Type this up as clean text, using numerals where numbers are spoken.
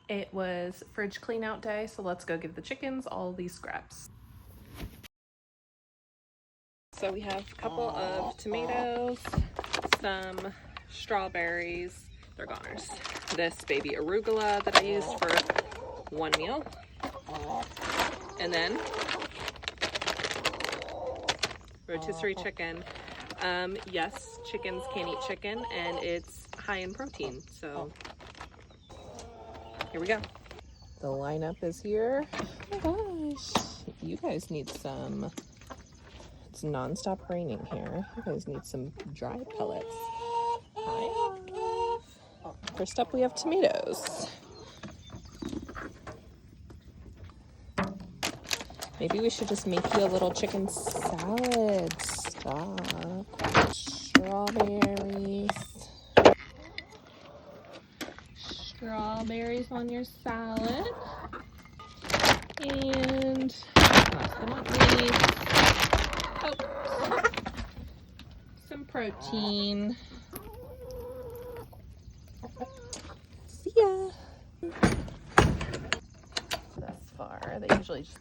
It was fridge clean out day, so let's go give the chickens all these scraps. So we have a couple of tomatoes, some strawberries, they're goners. This baby arugula that I used for one meal. And then rotisserie chicken. Yes, chickens can eat chicken and it's high in protein, so here we go. The lineup is here. Oh my gosh, you guys need some, it's non-stop raining here. You guys need some dry pellets. Hi. First up we have tomatoes. Maybe we should just make you a little chicken salad. Stop. Strawberries. Strawberries on your salad. And last but not least, some protein. See ya. Thus far, they usually just